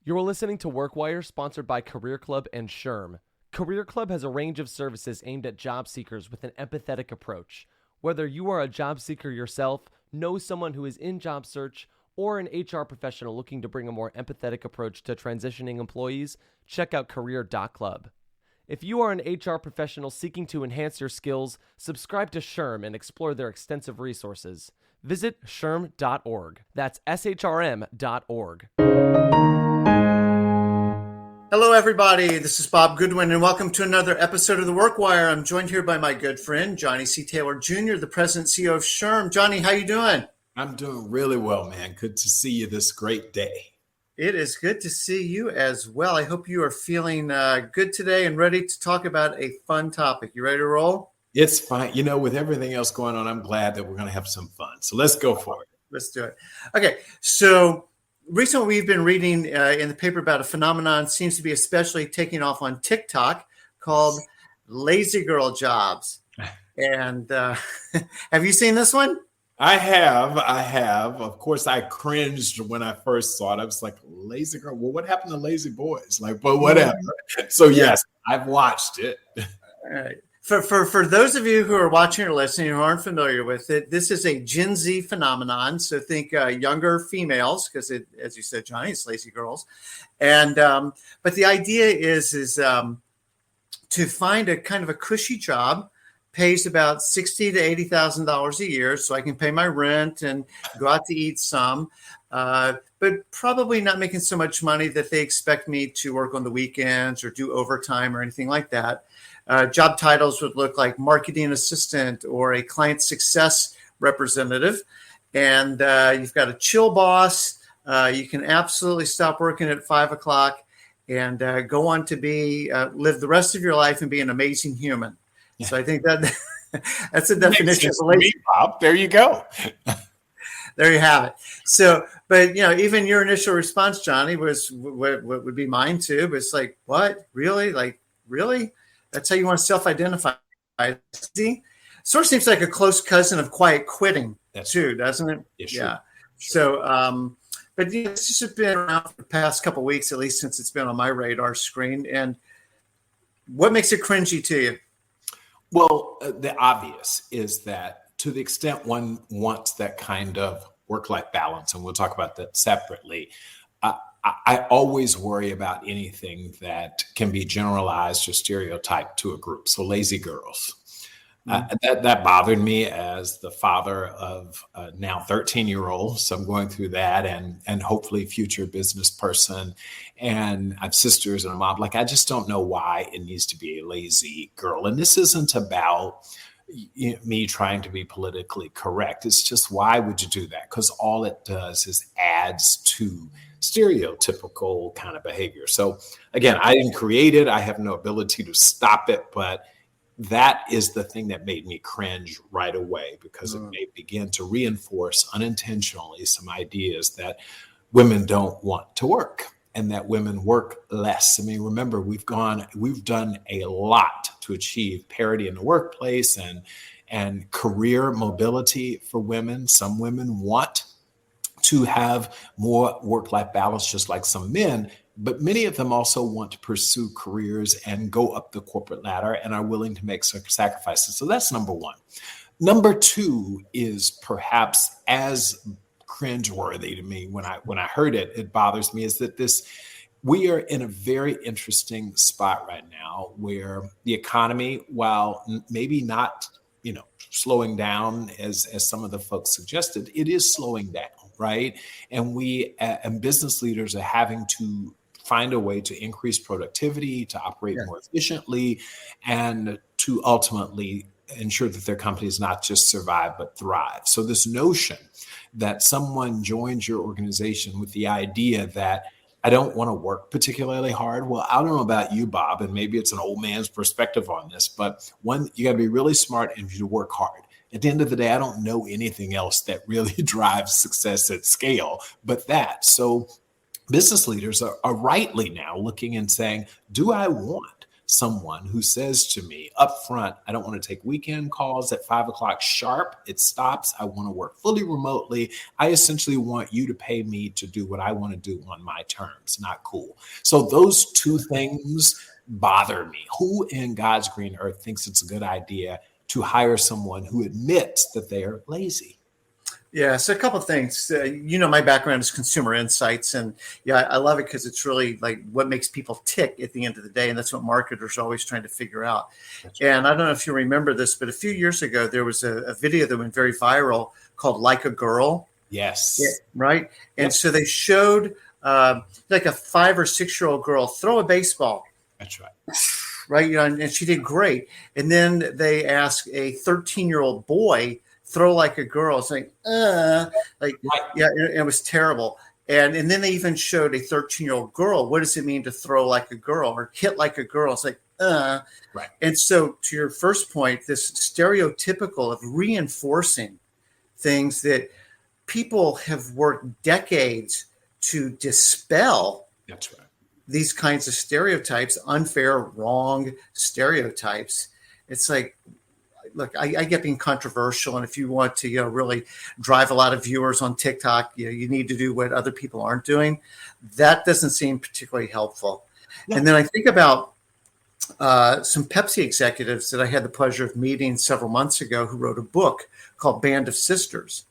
You're listening to WorkWire, sponsored by Career Club and SHIRM. Career Club has a range of services aimed at job seekers with an empathetic approach. Whether you are a job seeker yourself, know someone who is in job search, or an HR professional looking to bring a more empathetic approach to transitioning employees, check out career.club. If you are an HR professional seeking to enhance your skills, subscribe to SHIRM and explore their extensive resources. Visit shirm.org. That's shrm.org. Hello, everybody. This is Bob Goodwin, and welcome to another episode of the WorkWire. I'm joined here by my good friend, Johnny C. Taylor Jr., the president and CEO of SHIRM. Johnny, how you doing? I'm doing really well, man. Good to see you this great day. It is good to see you as well. I hope you are feeling good today and ready to talk about a fun topic. You ready to roll? It's fine. You know, with everything else going on, I'm glad that we're going to have some fun. So let's go for it. Let's do it. Okay, so recently we've been reading in the paper about a phenomenon seems to be especially taking off on TikTok called lazy girl jobs. And have you seen this one? I have. Of course, I cringed when I first saw it. I was like, lazy girl. Well, what happened to lazy boys? Like, but whatever. So yes, I've watched it. All right. For those of you who are watching or listening who aren't familiar with it, this is a Gen Z phenomenon. So think younger females, because as you said, Johnny, it's lazy girls. And but the idea is to find a kind of a cushy job, pays about $60,000 to $80,000 a year, so I can pay my rent and go out to eat some, but probably not making so much money that they expect me to work on the weekends or do overtime or anything like that. Job titles would look like marketing assistant or a client success representative. And you've got a chill boss. You can absolutely stop working at 5 o'clock and go on to live the rest of your life and be an amazing human. Yeah. So I think that's the definition of lazy. Bob. There you go. There you have it. So, but even your initial response, Johnny, was what would be mine too. But it's like, what? Really? Like, really? That's how you want to self-identify. See? Sort of seems like a close cousin of quiet quitting too, doesn't it? Yeah. Sure. Yeah. So, but it's just been around for the past couple of weeks, at least since it's been on my radar screen. And what makes it cringy to you? Well, the obvious is that to the extent one wants that kind of work-life balance, and we'll talk about that separately, I always worry about anything that can be generalized or stereotyped to a group. So lazy girls. That bothered me as the father of a now 13-year-old. So I'm going through that and hopefully future business person. And I have sisters and a mom. Like, I just don't know why it needs to be a lazy girl. And this isn't about me trying to be politically correct. It's just, why would you do that? Because all it does is adds to stereotypical kind of behavior. So again, I didn't create it. I have no ability to stop it, but that is the thing that made me cringe right away, because it may begin to reinforce unintentionally some ideas that women don't want to work and that women work less. I mean, remember, we've done a lot to achieve parity in the workplace and career mobility for women. Some women want to have more work-life balance, just like some men, but many of them also want to pursue careers and go up the corporate ladder and are willing to make sacrifices. So that's number one. Number two is perhaps as cringeworthy to me when I heard it, it bothers me, is that we are in a very interesting spot right now where the economy, while maybe not, slowing down as some of the folks suggested, it is slowing down, right? And we and business leaders are having to find a way to increase productivity, to operate more efficiently, and to ultimately ensure that their companies not just survive, but thrive. So this notion that someone joins your organization with the idea that I don't want to work particularly hard. Well, I don't know about you, Bob, and maybe it's an old man's perspective on this, but one, you got to be really smart and you work hard. At the end of the day, I don't know anything else that really drives success at scale but that. So business leaders are rightly now looking and saying, do I want someone who says to me up front, I don't want to take weekend calls at 5 o'clock sharp. It stops. I want to work fully remotely. I essentially want you to pay me to do what I want to do on my terms. Not cool. So those two things bother me. Who in God's green earth thinks it's a good idea to hire someone who admits that they are lazy? Yeah, so a couple of things. My background is consumer insights, and I love it because it's really like what makes people tick at the end of the day, and that's what marketers are always trying to figure out. That's right. And I don't know if you remember this, but a few years ago there was a video that went very viral called "Like a Girl." Yes. Yeah, right. And so they showed like a 5 or 6 year old girl throw a baseball. That's right. Right, and she did great. And then they asked a 13-year-old boy throw like a girl. It's like, it was terrible. And then they even showed a 13-year-old girl. What does it mean to throw like a girl or hit like a girl? It's like, Right. And so to your first point, this stereotypical of reinforcing things that people have worked decades to dispel. That's right. These kinds of stereotypes, unfair, wrong stereotypes. It's like, look, I get being controversial, and if you want to, really drive a lot of viewers on TikTok, you need to do what other people aren't doing. That doesn't seem particularly helpful. No. And then I think about some Pepsi executives that I had the pleasure of meeting several months ago who wrote a book called Band of Sisters.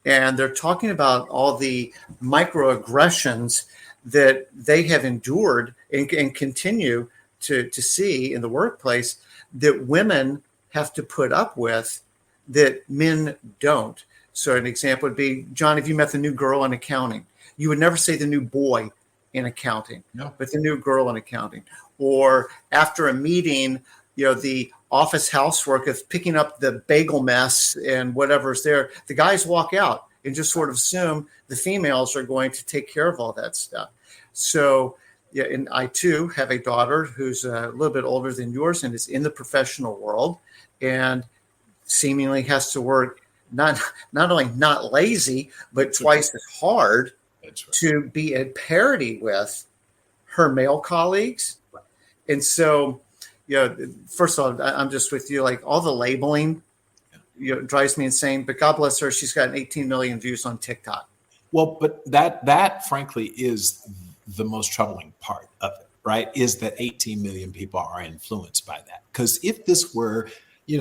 And they're talking about all the microaggressions that they have endured and continue to see in the workplace that women have to put up with that men don't. So an example would be, John, if you met the new girl in accounting, you would never say the new boy in accounting, but the new girl in accounting. Or after a meeting, the office housework of picking up the bagel mess and whatever's there, the guys walk out and just sort of assume the females are going to take care of all that stuff. So, and I too have a daughter who's a little bit older than yours and is in the professional world and seemingly has to work not only not lazy, but twice as hard to be at parity with her male colleagues. And so, first of all, I'm just with you, like all the labeling, drives me insane, but God bless her. She's got 18 million views on TikTok. Well, but that frankly is the most troubling part of it, right? Is that 18 million people are influenced by that. Because if this were,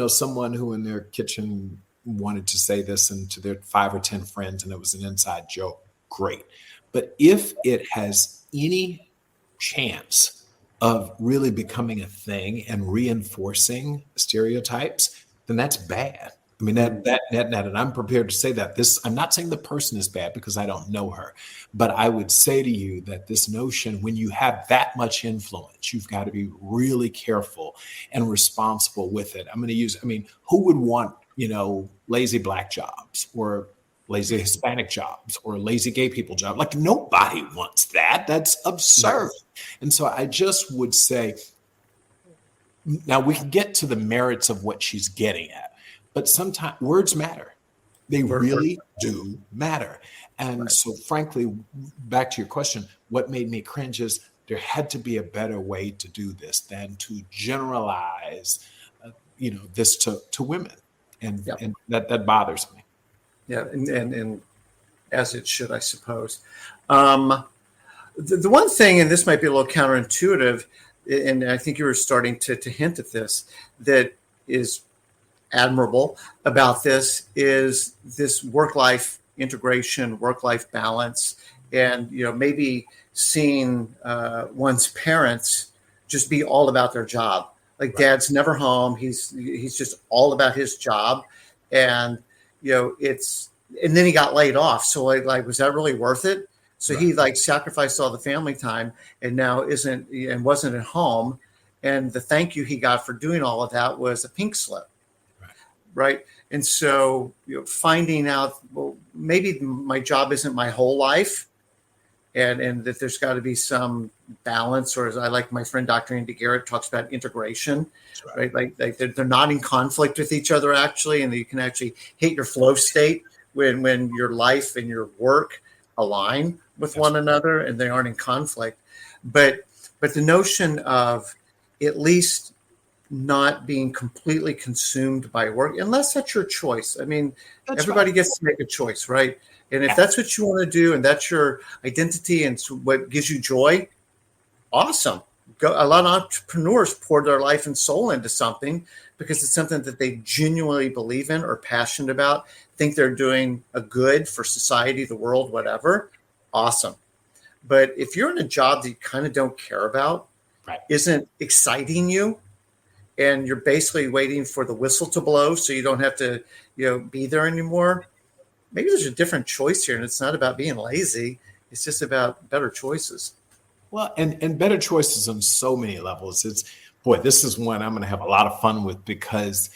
someone who in their kitchen wanted to say this and to their 5 or 10 friends and it was an inside joke, great. But if it has any chance of really becoming a thing and reinforcing stereotypes, then that's bad. I mean, that and I'm prepared to say that I'm not saying the person is bad because I don't know her, but I would say to you that this notion, when you have that much influence, you've got to be really careful and responsible with it. Who would want, lazy Black jobs or lazy Hispanic jobs or lazy gay people jobs? Like nobody wants that. That's absurd. And so I just would say, now we can get to the merits of what she's getting at. But sometimes words matter. They really do matter. And so frankly, back to your question, what made me cringe is there had to be a better way to do this than to generalize, this to women. And that bothers me. Yeah. And as it should, I suppose. The one thing, and this might be a little counterintuitive, and I think you were starting to hint at this, that is admirable about this is this work-life integration, work-life balance, and maybe seeing one's parents just be all about their job. Like Dad's never home; he's just all about his job, and and then he got laid off. So like was that really worth it? So he sacrificed all the family time, and now wasn't at home, and the thank you he got for doing all of that was a pink slip. Right. And so, finding out, well, maybe my job isn't my whole life and that there's got to be some balance, or as I like my friend, Dr. Andy Garrett talks about integration, right? Like they're not in conflict with each other actually. And you can actually hit your flow state when your life and your work align with one another and they aren't in conflict. But the notion of at least not being completely consumed by work, unless that's your choice. I mean, everybody gets to make a choice, right? And if that's what you want to do and that's your identity and what gives you joy, awesome. A lot of entrepreneurs pour their life and soul into something because it's something that they genuinely believe in or passionate about, think they're doing a good for society, the world, whatever. Awesome. But if you're in a job that you kind of don't care about, isn't exciting you, and you're basically waiting for the whistle to blow so you don't have to, be there anymore, maybe there's a different choice here. And it's not about being lazy. It's just about better choices. Well, and better choices on so many levels. This is one I'm going to have a lot of fun with because,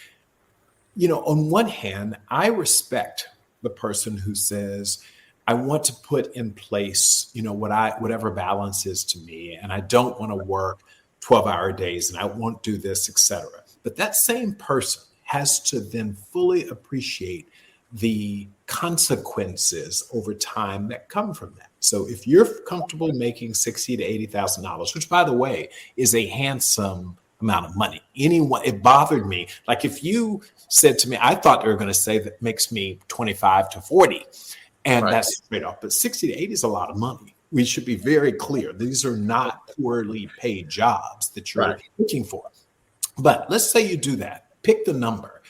on one hand, I respect the person who says, I want to put in place, whatever balance is to me, and I don't want to work 12-hour days and I won't do this, etc. But that same person has to then fully appreciate the consequences over time that come from that. So if you're comfortable making $60,000 to $80,000, which by the way is a handsome amount of money, it bothered me. Like if you said to me, I thought they were going to say that makes me 25 to 40, and that's straight off. But 60 to 80 is a lot of money. We should be very clear. These are not poorly paid jobs that you're looking for. But let's say you do that. Pick the number.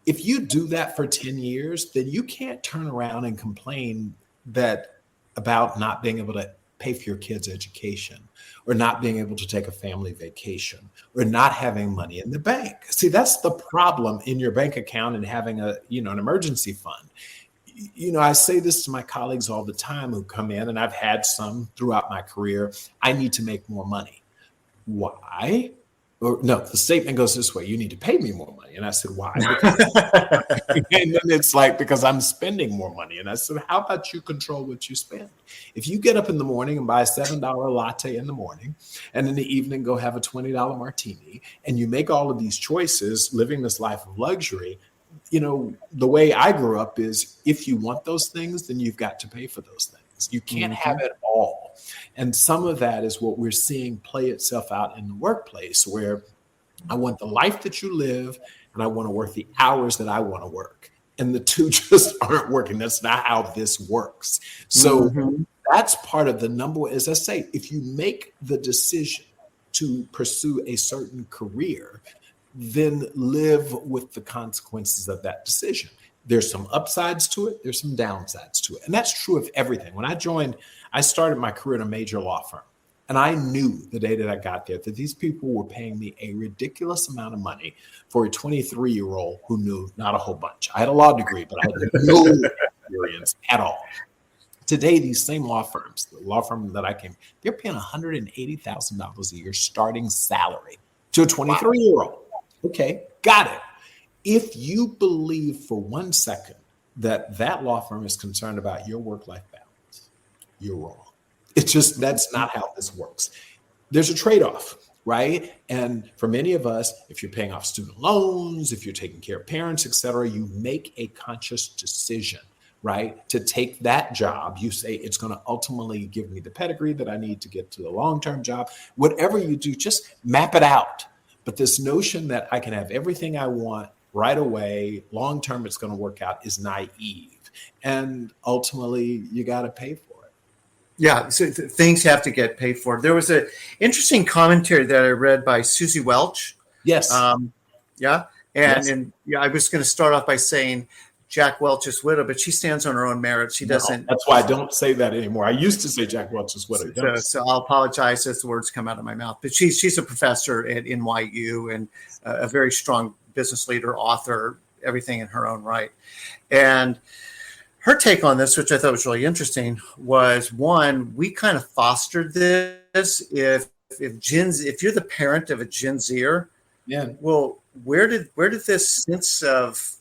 If you do that for 10 years, then you can't turn around and complain about not being able to pay for your kids' education or not being able to take a family vacation or not having money in the bank. See, that's the problem in your bank account and having an emergency fund. I say this to my colleagues all the time who come in, and I've had some throughout my career. I need to make more money. Why? Or no, the statement goes this way: you need to pay me more money. And I said, why? And then it's like, because I'm spending more money. And I said, how about you control what you spend? If you get up in the morning and buy a $7 latte in the morning, and in the evening go have a $20 martini, and you make all of these choices, living this life of luxury, the way I grew up is if you want those things, then you've got to pay for those things. You can't have it all. And some of that is what we're seeing play itself out in the workplace, where I want the life that you live and I want to work the hours that I want to work. And the two just aren't working. That's not how this works. So that's part of the number. As I say, if you make the decision to pursue a certain career, then live with the consequences of that decision. There's some upsides to it. There's some downsides to it. And that's true of everything. When I started my career in a major law firm. And I knew the day that I got there that these people were paying me a ridiculous amount of money for a 23-year-old who knew not a whole bunch. I had a law degree, but I had no experience at all. Today, these same law firms, the law firm that I came, they're paying $180,000 a year starting salary to a 23-year-old. Okay, got it. If you believe for 1 second that law firm is concerned about your work-life balance, you're wrong. That's not how this works. There's a trade-off, right? And for many of us, if you're paying off student loans, if you're taking care of parents, et cetera, you make a conscious decision, right? To take that job. You say it's going to ultimately give me the pedigree that I need to get to the long-term job. Whatever you do, just map it out. But this notion that I can have everything I want right away, long-term it's going to work out, is naive. And ultimately, you got to pay for it. Yeah, so things have to get paid for. There was an interesting commentary that I read by Susie Welch. Yes. I was going to start off by saying Jack Welch's widow, but she stands on her own merit. She doesn't. That's why I don't say that anymore. I used to say Jack Welch's widow. So I'll apologize as the words come out of my mouth. But she's a professor at NYU and a very strong business leader, author, everything in her own right. And her take on this, which I thought was really interesting, was one, we kind of fostered this. If you're the parent of a Gen Zer, well, where did this sense of,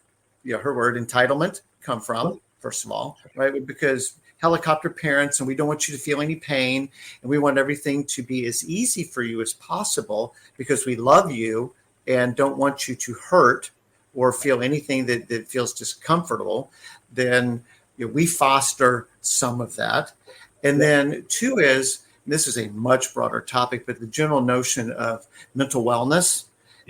her word, entitlement come from? First of all, right? Because helicopter parents, and we don't want you to feel any pain, and we want everything to be as easy for you as possible because we love you and don't want you to hurt or feel anything that feels discomfortable. Then we foster some of that. And then two is this is a much broader topic, but the general notion of mental wellness,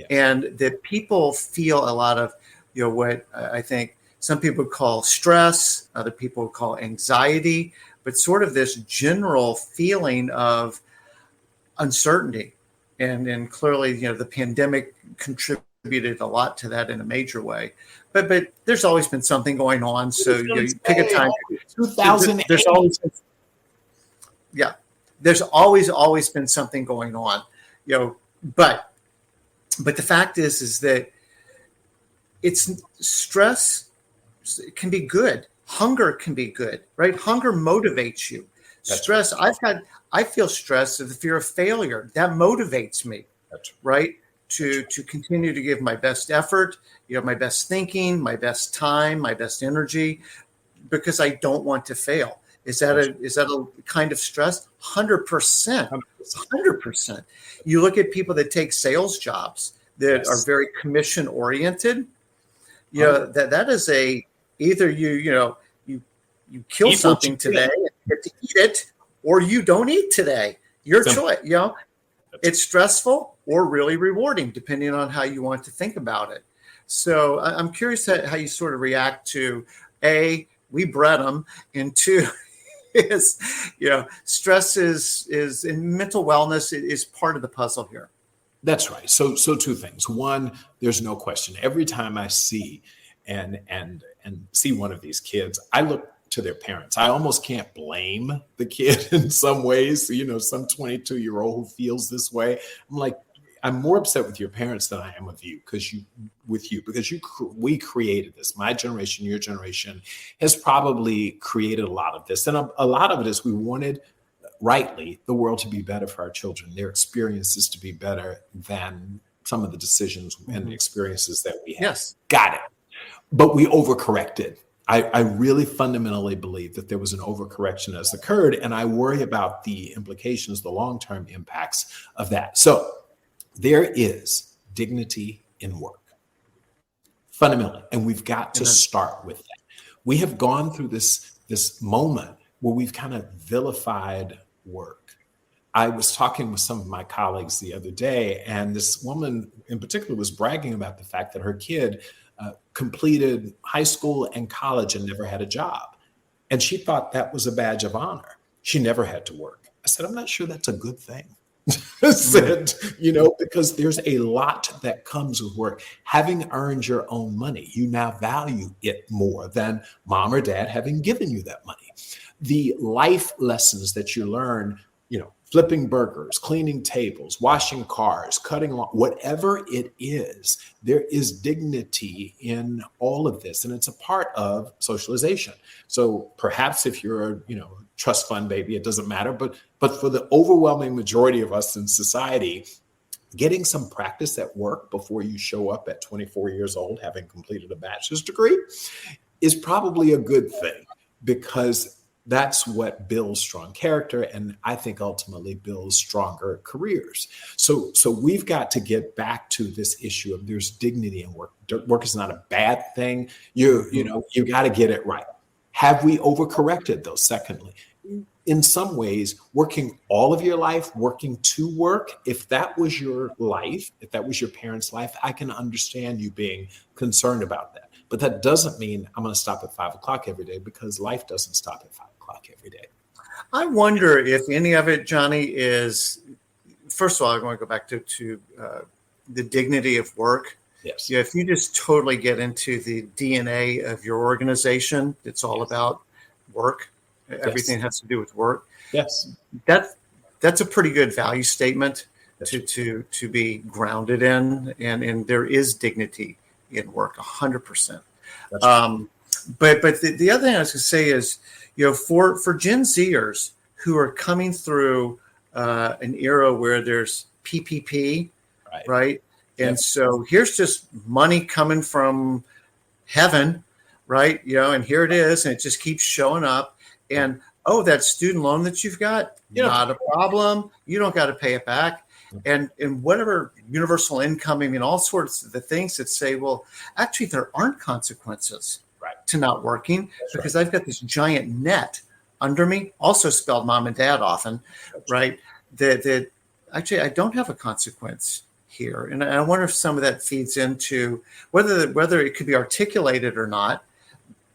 and that people feel a lot of, what I think some people call stress, other people call anxiety, but sort of this general feeling of uncertainty. And clearly, the pandemic contributed a lot to that in a major way. But there's always been something going on. So you pick a time. 2008. There's always been, there's always been something going on. But the fact is that it's stress can be good. Hunger can be good, right? Hunger motivates you. That's stress. Right. I feel stress of the fear of failure. That motivates me, right? To continue to give my best effort, my best thinking, my best time, my best energy, because I don't want to fail. Is that a kind of stress? 100%. 100%. You look at people that take sales jobs that are very commission oriented. That is either you kill something today and get to eat it, or you don't eat today. Your choice. It's stressful or really rewarding, depending on how you want to think about it. So I'm curious how you sort of react to A, we bred them, and two, is stress is in mental wellness is part of the puzzle here. That's right. So two things. One, there's no question. Every time I see and see one of these kids, I look to their parents. I almost can't blame the kid in some ways. Some 22-year-old who feels this way. I'm like, I'm more upset with your parents than I am with you because we created this. My generation, your generation has probably created a lot of this. And a lot of it is we wanted, rightly, the world to be better for our children, their experiences to be better than some of the decisions and experiences that we had. Yes. Got it. But we overcorrected. I really fundamentally believe that there was an overcorrection that's occurred, and I worry about the implications, the long-term impacts of that. So there is dignity in work, fundamentally, and we've got to start with that. We have gone through this moment where we've kind of vilified work. I was talking with some of my colleagues the other day, and this woman in particular was bragging about the fact that her kid completed high school and college and never had a job. And she thought that was a badge of honor. She never had to work. I said, I'm not sure that's a good thing. I said, because there's a lot that comes with work. Having earned your own money, you now value it more than mom or dad having given you that money. The life lessons that you learn, flipping burgers, cleaning tables, washing cars, cutting lawn, whatever it is, there is dignity in all of this. And it's a part of socialization. So perhaps if you're a, trust fund baby, it doesn't matter. But for the overwhelming majority of us in society, getting some practice at work before you show up at 24 years old, having completed a bachelor's degree, is probably a good thing, because that's what builds strong character, and I think ultimately builds stronger careers. So we've got to get back to this issue of there's dignity in work. Work is not a bad thing. You got to get it right. Have we overcorrected though? Secondly, in some ways, working all of your life, working to work, if that was your life, if that was your parents' life, I can understand you being concerned about that. But that doesn't mean I'm going to stop at 5 o'clock every day, because life doesn't stop at 5 o'clock every day. I wonder if any of it, Johnny, is, first of all, I want to go back to the dignity of work. Yes. If you just totally get into the DNA of your organization, it's all about work. Everything has to do with work. Yes. That's a pretty good value statement to be grounded in, and there is dignity in work, 100%. But the other thing I was going to say is, for Gen Zers who are coming through an era where there's PPP, right? And so here's just money coming from heaven, right? And here it is, and it just keeps showing up. And that student loan that you've got, not a problem. You don't got to pay it back. And whatever universal income, all sorts of the things that say, well, actually there aren't consequences to not working, because I've got this giant net under me, also spelled mom and dad often, right? That actually I don't have a consequence here. And I wonder if some of that feeds into whether it could be articulated or not.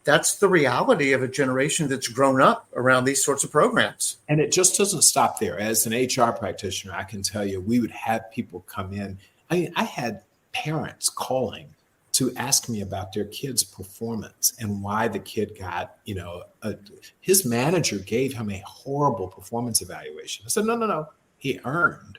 That's the reality of a generation that's grown up around these sorts of programs. And it just doesn't stop there. As an HR practitioner, I can tell you, we would have people come in. I had parents calling to ask me about their kid's performance and why the kid got, his manager gave him a horrible performance evaluation. I said, no, he earned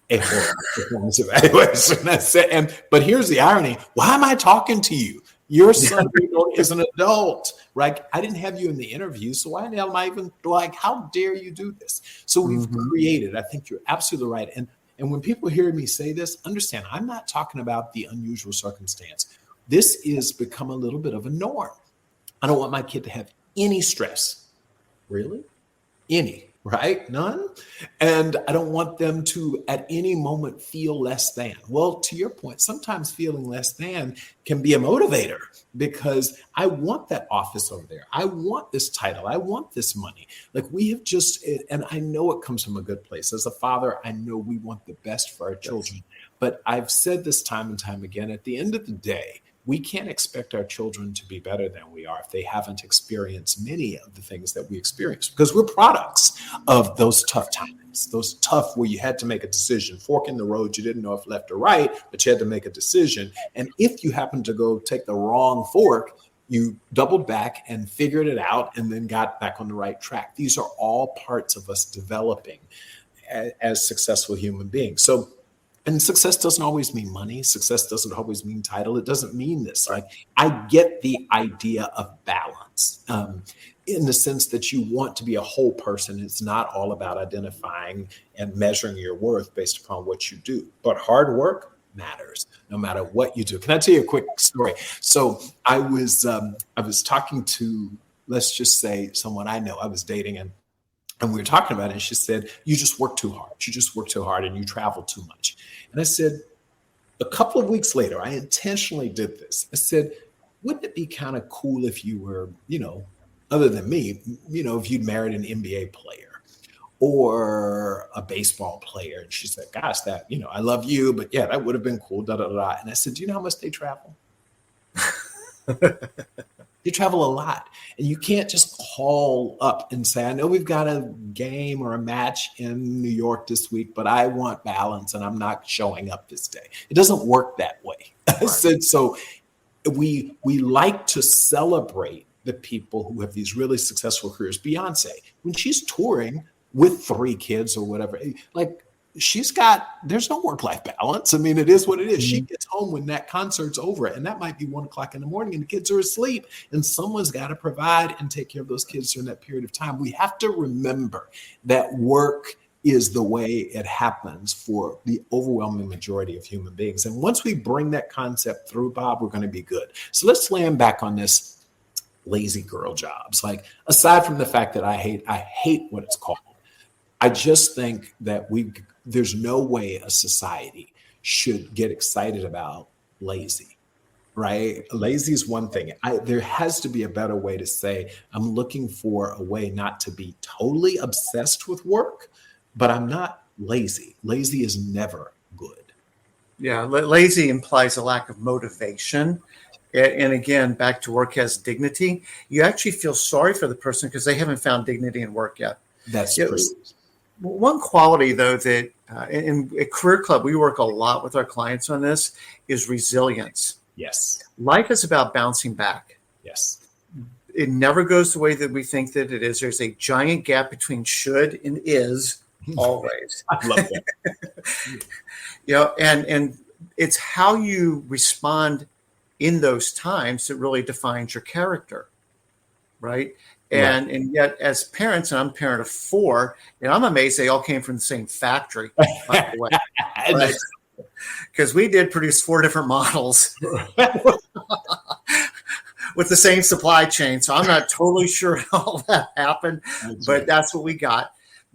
a horrible performance evaluation. I said, but here's the irony. Why am I talking to you? Your son is an adult, right? I didn't have you in the interview, so why the hell am I even how dare you do this? So we've created, I think you're absolutely right. And when people hear me say this, understand, I'm not talking about the unusual circumstance. This is become a little bit of a norm. I don't want my kid to have any stress. Really? Any, right? None. And I don't want them to at any moment feel less than. Well, to your point, sometimes feeling less than can be a motivator because I want that office over there. I want this title. I want this money. We have and I know it comes from a good place. As a father, I know we want the best for our children. But I've said this time and time again, at the end of the day, we can't expect our children to be better than we are if they haven't experienced many of the things that we experience, because we're products of those tough times, those tough where you had to make a decision, fork in the road. You didn't know if left or right, but you had to make a decision. And if you happened to go take the wrong fork, you doubled back and figured it out and then got back on the right track. These are all parts of us developing as successful human beings. And success doesn't always mean money. Success doesn't always mean title. It doesn't mean this. I get the idea of balance in the sense that you want to be a whole person. It's not all about identifying and measuring your worth based upon what you do. But hard work matters no matter what you do. Can I tell you a quick story? So I was talking to, let's just say, someone I know I was dating, and we were talking about it, and she said, you just work too hard. You just work too hard and you travel too much. And I said, a couple of weeks later, I intentionally did this. I said, wouldn't it be kind of cool if you were, other than me, if you'd married an NBA player or a baseball player? And she said, gosh, that, I love you, but yeah, that would have been cool, da, da, da. And I said, do you know how much they travel? They travel a lot. And you can't just call up and say, I know we've got a game or a match in New York this week, but I want balance and I'm not showing up this day. It doesn't work that way. I said, so we like to celebrate the people who have these really successful careers. Beyonce, when she's touring with 3 kids or whatever, there's no work-life balance. I mean, it is what it is. She gets home when that concert's over, and that might be 1:00 in the morning and the kids are asleep, and someone's got to provide and take care of those kids during that period of time. We have to remember that work is the way it happens for the overwhelming majority of human beings. And once we bring that concept through, Bob, we're going to be good. So let's slam back on this lazy girl jobs. Aside from the fact that I hate what it's called, I just think that there's no way a society should get excited about lazy, right? Lazy is one thing. There has to be a better way to say, I'm looking for a way not to be totally obsessed with work, but I'm not lazy. Lazy is never good. Yeah, lazy implies a lack of motivation. And again, back to work has dignity. You actually feel sorry for the person because they haven't found dignity in work yet. That's true. One quality, though, that in a Career Club, we work a lot with our clients on this, is resilience. Yes. Life is about bouncing back. Yes. It never goes the way that we think that it is. There's a giant gap between should and is always. I love that. And it's how you respond in those times that really defines your character, right? And yet, as parents, and I'm a parent of 4, and I'm amazed they all came from the same factory, by the way. Right? Because we did produce 4 different models with the same supply chain. So I'm not totally sure how all that happened, but that's what we got.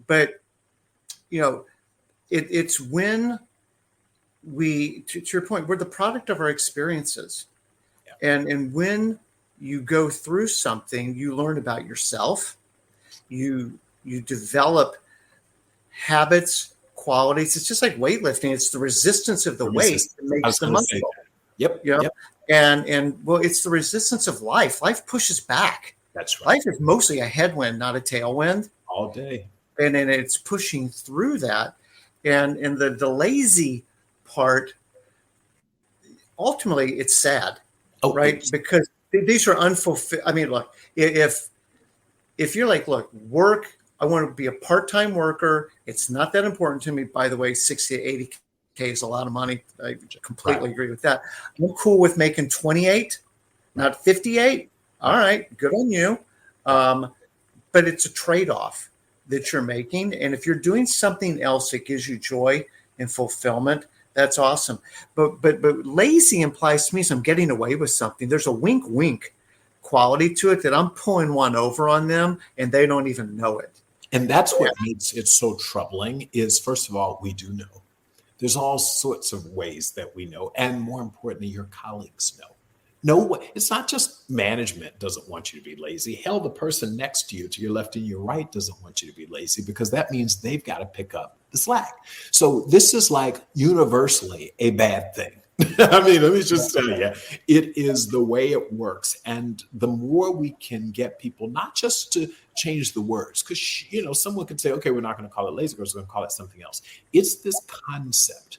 But, it's when we, to your point, we're the product of our experiences. Yeah. And when you go through something, you learn about yourself, you develop habits, qualities. It's just like weightlifting. It's the resistance of the weight that makes the muscle. Yep. You know? Yep. And well, it's the resistance of life. Life pushes back. That's right. Life is mostly a headwind, not a tailwind. All day. And then it's pushing through that. And the lazy part, ultimately, it's sad, right? Because these are unfulfilled. I mean, look, if you're like, look, work, I want to be a part-time worker. It's not that important to me. By the way, 60 to 80K is a lot of money. I completely agree with that. I'm cool with making 28, not 58. All right, good on you. But it's a trade-off that you're making. And if you're doing something else that gives you joy and fulfillment, that's awesome. But lazy implies to me I'm getting away with something. There's a wink quality to it that I'm pulling one over on them and they don't even know it. And that's what makes it so troubling is, first of all, we do know. There's all sorts of ways that we know. And more importantly, your colleagues know. No, it's not just management doesn't want you to be lazy. Hell, the person next to you, to your left and your right, doesn't want you to be lazy because that means they've got to pick up the slack. So this is like universally a bad thing. I mean, let me just tell you, it is the way it works. And the more we can get people not just to change the words, because, someone could say, okay, we're not going to call it lazy, we're going to call it something else. It's this concept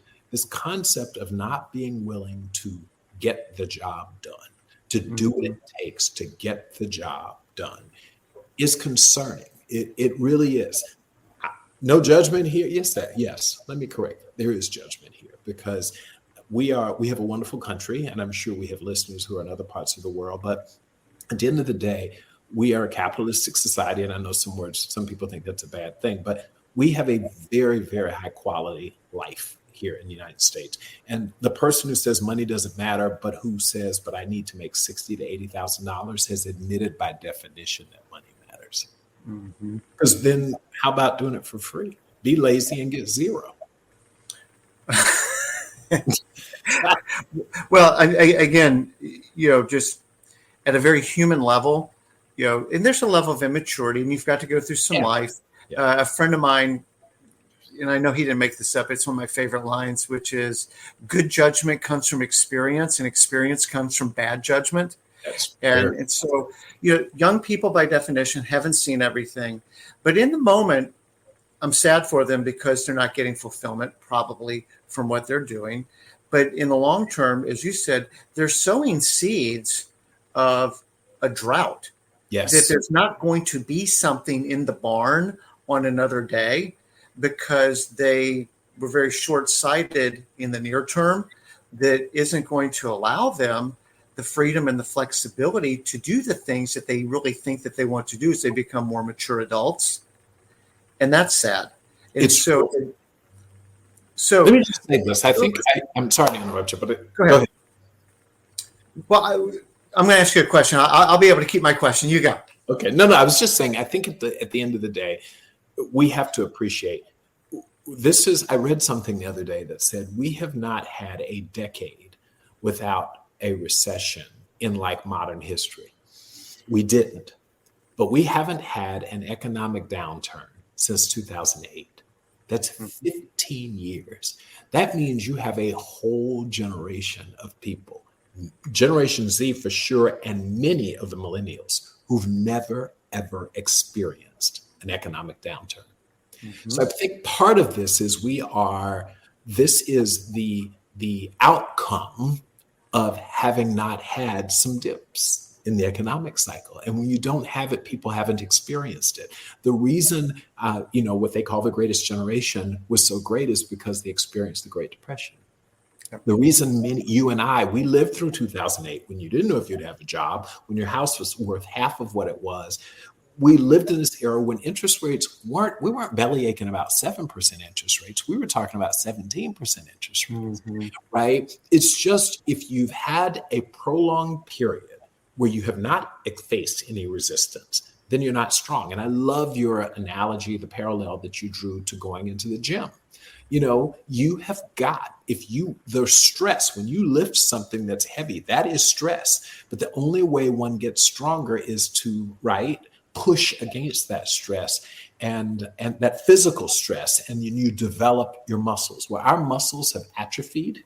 of not being willing to get the job done, to do what it takes to get the job done is concerning. It really is. No judgment here. Yes. Let me correct. There is judgment here because we have a wonderful country, and I'm sure we have listeners who are in other parts of the world. But at the end of the day, we are a capitalistic society, and I know some people think that's a bad thing, but we have a very, very high quality life here in the United States. And the person who says money doesn't matter, but who says, but I need to make $60,000 to $80,000 has admitted by definition that money matters. Because then how about doing it for free? Be lazy and get zero. Well, again, just at a very human level, and there's a level of immaturity and you've got to go through some life. A friend of mine, and I know he didn't make this up, it's one of my favorite lines, which is good judgment comes from experience and experience comes from bad judgment. And so, young people by definition haven't seen everything, but in the moment, I'm sad for them because they're not getting fulfillment probably from what they're doing. But in the long term, as you said, they're sowing seeds of a drought. Yes. That there's not going to be something in the barn on another day because they were very short-sighted in the near term that isn't going to allow them the freedom and the flexibility to do the things that they really think that they want to do as they become more mature adults. And that's sad. And so let me just say this. I think I'm sorry to interrupt you, but go ahead. Well, I'm going to ask you a question. I'll be able to keep my question. You go. Okay. No, I was just saying, I think at the end of the day, we have to appreciate I read something the other day that said we have not had a decade without a recession in like modern history. We didn't, but we haven't had an economic downturn since 2008. That's 15 years. That means you have a whole generation of people, Generation Z for sure, and many of the millennials who've never, ever experienced an economic downturn. So I think part of this is this is the outcome of having not had some dips in the economic cycle. And when you don't have it, people haven't experienced it. The reason, what they call the greatest generation was so great is because they experienced the Great Depression. The reason you and I, we lived through 2008 when you didn't know if you'd have a job, when your house was worth half of what it was. We lived in this era when interest rates we weren't belly aching about 7% interest rates. We were talking about 17% interest rates, right? It's just, if you've had a prolonged period where you have not faced any resistance, then you're not strong. And I love your analogy, the parallel that you drew to going into the gym. You have got, the stress, when you lift something that's heavy, that is stress. But the only way one gets stronger is to, push against that stress and that physical stress, and you develop your muscles. Well, our muscles have atrophied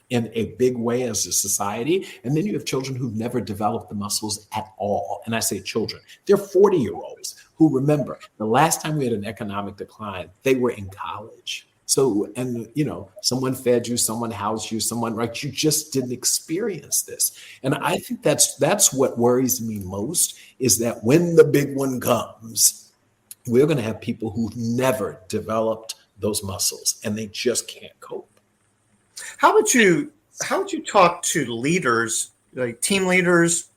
in a big way as a society. And then you have children who've never developed the muscles at all. And I say children, they're 40-year-olds who remember the last time we had an economic decline, they were in college. So, and someone fed you, someone housed you, you just didn't experience this. And I think that's what worries me most, is that when the big one comes, we're going to have people who've never developed those muscles and they just can't cope. How would you talk to leaders, like team leaders,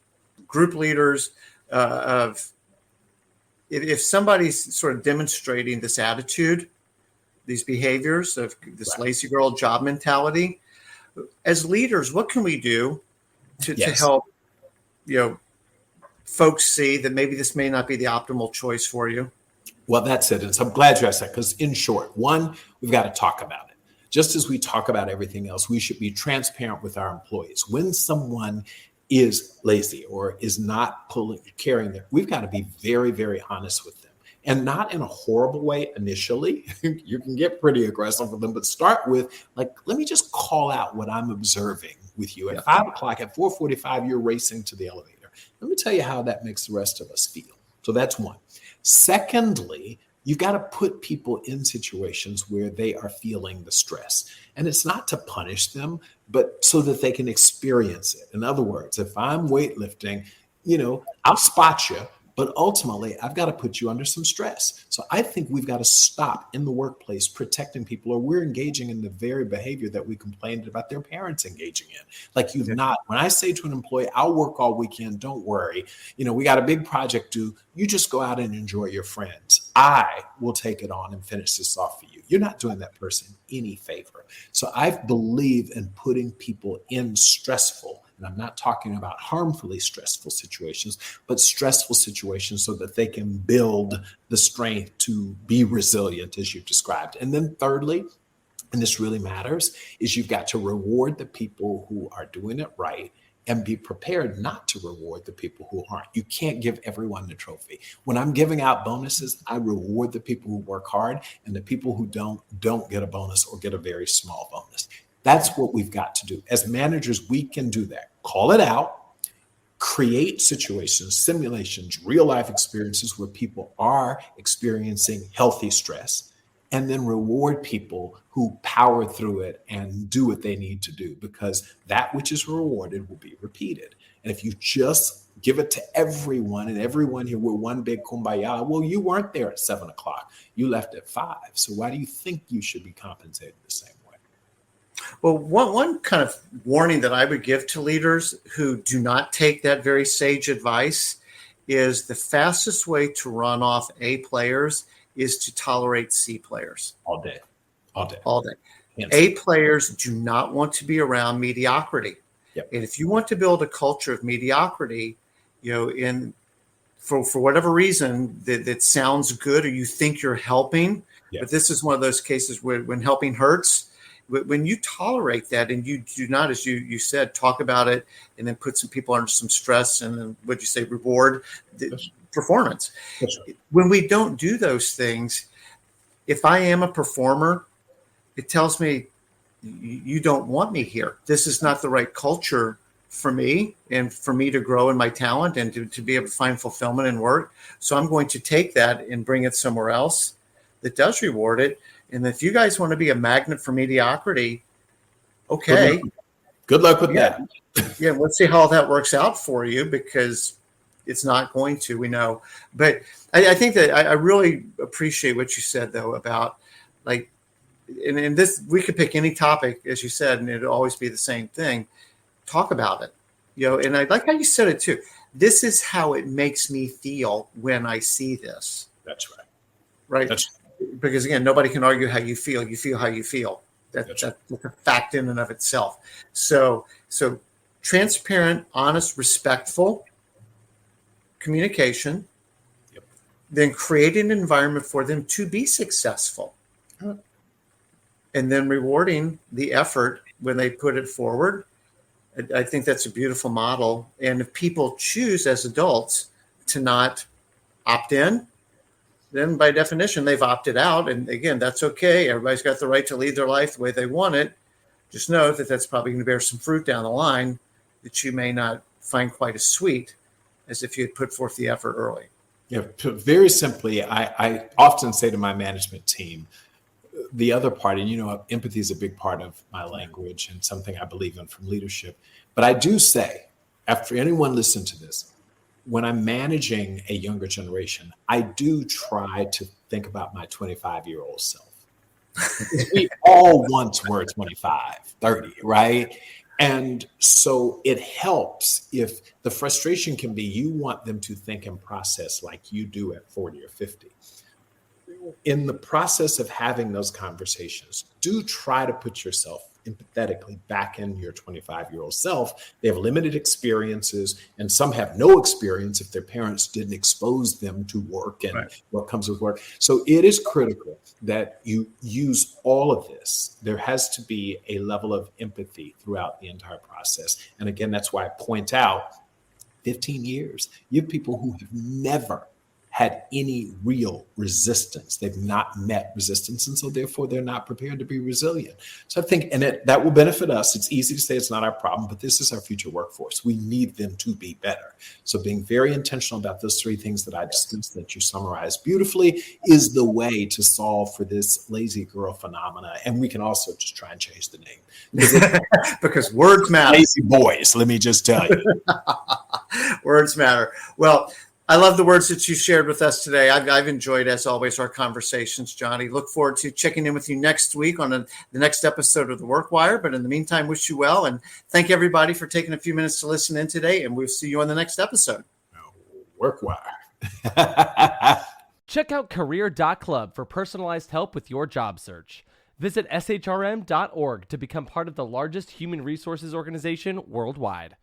group leaders, of if somebody's sort of demonstrating this attitude, these behaviors of this lazy girl job mentality? As leaders, what can we do to help folks see that maybe this may not be the optimal choice for you? Well, that's it. And so I'm glad you asked that, because in short, one, we've got to talk about it. Just as we talk about everything else, we should be transparent with our employees. When someone is lazy or is not carrying their, we've got to be very, very honest with them. And not in a horrible way initially. You can get pretty aggressive with them, but start with, let me just call out what I'm observing with you. At 5 o'clock, at 4:45, you're racing to the elevator. Let me tell you how that makes the rest of us feel. So that's one. Secondly, you've got to put people in situations where they are feeling the stress. And it's not to punish them, but so that they can experience it. In other words, if I'm weightlifting, I'll spot you, but ultimately I've got to put you under some stress. So I think we've got to stop in the workplace protecting people, or we're engaging in the very behavior that we complained about their parents engaging in. When I say to an employee, I'll work all weekend, don't worry. We got a big project due. You just go out and enjoy your friends. I will take it on and finish this off for you. You're not doing that person any favor. So I believe in putting people in stressful, and I'm not talking about harmfully stressful situations, but stressful situations so that they can build the strength to be resilient, as you've described. And then thirdly, and this really matters, is you've got to reward the people who are doing it right and be prepared not to reward the people who aren't. You can't give everyone the trophy. When I'm giving out bonuses, I reward the people who work hard, and the people who don't get a bonus or get a very small bonus. That's what we've got to do. As managers, we can do that. Call it out, create situations, simulations, real life experiences where people are experiencing healthy stress, and then reward people who power through it and do what they need to do, because that which is rewarded will be repeated. And if you just give it to everyone, and everyone here, we're one big kumbaya, well, you weren't there at 7 o'clock. You left at 5. So why do you think you should be compensated the same way? Well, one kind of warning that I would give to leaders who do not take that very sage advice is the fastest way to run off A players is to tolerate C players. All day. Yes. A players do not want to be around mediocrity. Yep. And if you want to build a culture of mediocrity, for whatever reason that sounds good, or you think you're helping, but this is one of those cases where when helping hurts, when you tolerate that and you do not, as you said, talk about it and then put some people under some stress and then what'd you say, reward the performance. Right. When we don't do those things, if I am a performer, it tells me you don't want me here. This is not the right culture for me and for me to grow in my talent and to be able to find fulfillment in work. So I'm going to take that and bring it somewhere else that does reward it. And if you guys want to be a magnet for mediocrity, okay. Good luck with that. Yeah, let's see how that works out for you, because it's not going to, we know. But I think that I really appreciate what you said, though, about and this, we could pick any topic, as you said, and it'd always be the same thing. Talk about it, and I like how you said it too. This is how it makes me feel when I see this. That's right. Right. Because again, nobody can argue how you feel. You feel how you feel. That's a fact in and of itself. So transparent, honest, respectful communication, then create an environment for them to be successful. And then rewarding the effort when they put it forward. I think that's a beautiful model. And if people choose as adults to not opt in, then by definition, they've opted out. And again, that's okay. Everybody's got the right to lead their life the way they want it. Just know that that's probably going to bear some fruit down the line that you may not find quite as sweet as if you had put forth the effort early. Yeah, very simply, I often say to my management team, the other part, and empathy is a big part of my language and something I believe in from leadership. But I do say, after anyone listen to this, when I'm managing a younger generation, I do try to think about my 25-year-old self. We all once were 25, 30, right? And so it helps if the frustration can be you want them to think and process like you do at 40 or 50. In the process of having those conversations, do try to put yourself empathetically back in your 25-year-old self. They have limited experiences, and some have no experience if their parents didn't expose them to work and what comes with work. So it is critical that you use all of this. There has to be a level of empathy throughout the entire process. And again, that's why I point out 15 years, you have people who have never had any real resistance. They've not met resistance. And so therefore they're not prepared to be resilient. So I think, and that will benefit us. It's easy to say it's not our problem, but this is our future workforce. We need them to be better. So being very intentional about those three things that I discussed that you summarized beautifully is the way to solve for this lazy girl phenomena. And we can also just try and change the name. Because words matter. Lazy boys, let me just tell you. Words matter. Well, I love the words that you shared with us today. I've enjoyed, as always, our conversations, Johnny. Look forward to checking in with you next week on the next episode of The Work Wire. But in the meantime, wish you well. And thank everybody for taking a few minutes to listen in today. And we'll see you on the next episode. Work Wire. Check out career.club for personalized help with your job search. Visit shrm.org to become part of the largest human resources organization worldwide.